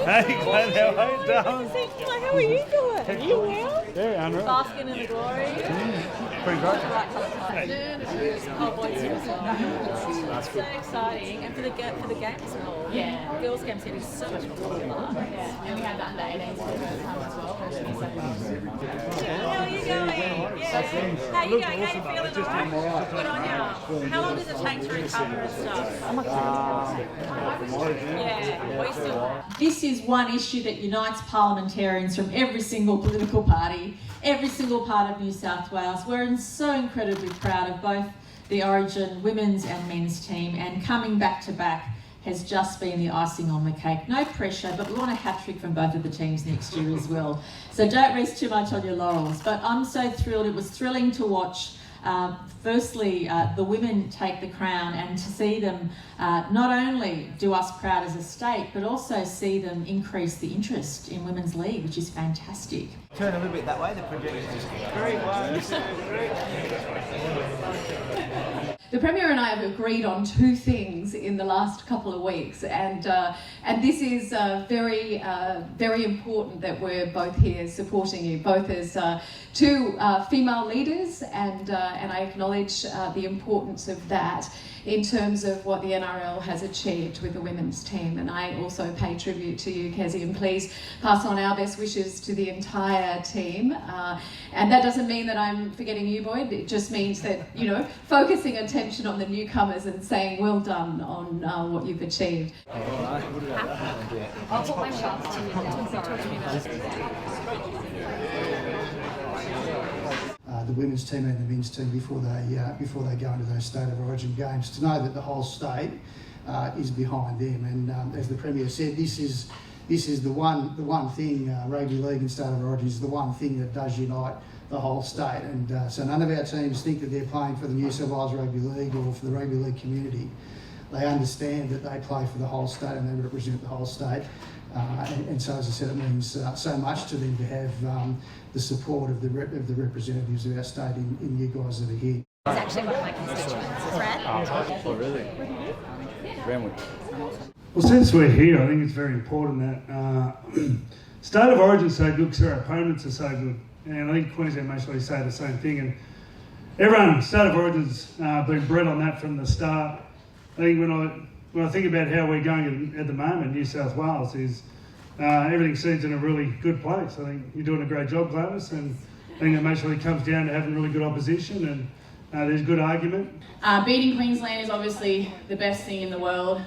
Hey, Glenn, how are you doing? How are you doing? Are you well? Yeah, unreal. Basking in the glory. Pretty great. Oh, boys here as well. That's so exciting, and for the game as well. Yeah, girls' games getting so much more popular. Yeah, and we had that under 18s for the first time as well. How are you going? Yeah. How are you going? How are you feeling? Alright? Good on you. How long does it take to recover and stuff? Yeah, we still. This is one issue that unites parliamentarians from every single political party, every single part of New South Wales. We're so incredibly proud of both the Origin women's and men's team, and coming back to back has just been the icing on the cake. No pressure, but we want a hat-trick from both of the teams next year as well. So don't rest too much on your laurels. But I'm so thrilled. It was thrilling to watch firstly the women take the crown, and to see them not only do us proud as a state, but also see them increase the interest in Women's League, which is fantastic. Turn a little bit that way, the projector is very The Premier and I have agreed on two things in the last couple of weeks, and this is very important that we're both here supporting you, both as two female leaders, and I acknowledge the importance of that in terms of what the NRL has achieved with the women's team. And I also pay tribute to you, Kezzy, and please pass on our best wishes to the entire team. And that doesn't mean that I'm forgetting you, Boyd. It just means that, you know, focusing attention on the newcomers and saying well done on what you've achieved. I'll put my shots to you. Talk to me about the women's team and the men's team before they go into those State of Origin games, to know that the whole state is behind them. And as the Premier said, this is the one thing, rugby league and State of Origin is the one thing that does unite the whole state. And so none of our teams think that they're playing for the New South Wales Rugby League or for the rugby league community. They understand that they play for the whole state and they represent the whole state. And so, as I said, it means so much to them to have the support of the representatives of our state in you guys that are here. It's actually one of my constituents. It's Brad. Oh, really? Ramwood. Well, since we're here, I think it's very important that State of Origin's so good because our opponents are so good. And I think Queensland mostly say the same thing. And everyone, State of Origin's been bred on that from the start. I think when I think about how we're going at the moment, New South Wales is everything seems in a really good place. I think you're doing a great job, Gladys, and I think it mostly comes down to having really good opposition, and there's good argument. Beating Queensland is obviously the best thing in the world.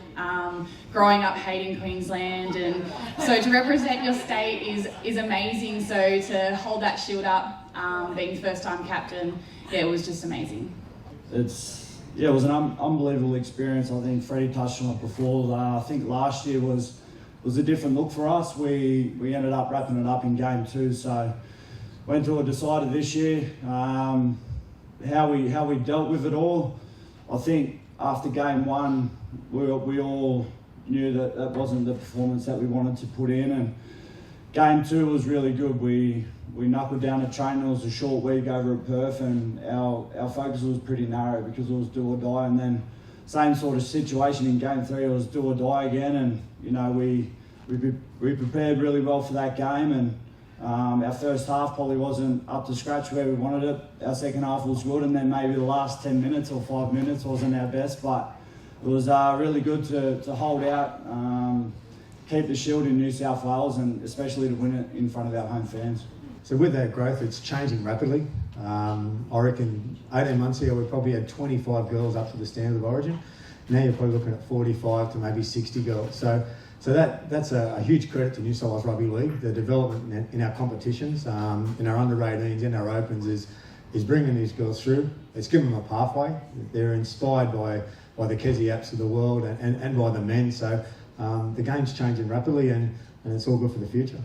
Growing up hating Queensland, and so to represent your state is amazing. So to hold that shield up, being first-time captain, yeah, it was just amazing. It was an unbelievable experience. I think Freddie touched on it before. I think last year was a different look for us. We ended up wrapping it up in game 2, so went to a decider this year. How we dealt with it all, I think after game 1, we all knew that wasn't the performance that we wanted to put in, and game 2 was really good. We knuckled down a training. It was a short week over at Perth, and our focus was pretty narrow because it was do or die. And then same sort of situation in game 3. It was do or die again, and you know we prepared really well for that game. And our first half probably wasn't up to scratch where we wanted it. Our second half was good, and then maybe the last 10 minutes or 5 minutes wasn't our best, but it was really good to hold out, keep the shield in New South Wales, and especially to win it in front of our home fans. So with that growth, it's changing rapidly. I reckon 18 months ago we probably had 25 girls up to the standard of Origin. Now you're probably looking at 45 to maybe 60 girls. So that's a huge credit to New South Wales Rugby League. The development in our competitions, in our under-18s, in our opens is bringing these girls through. It's given them a pathway. They're inspired by the Kezzy apps of the world and by the men. So the game's changing rapidly, and it's all good for the future.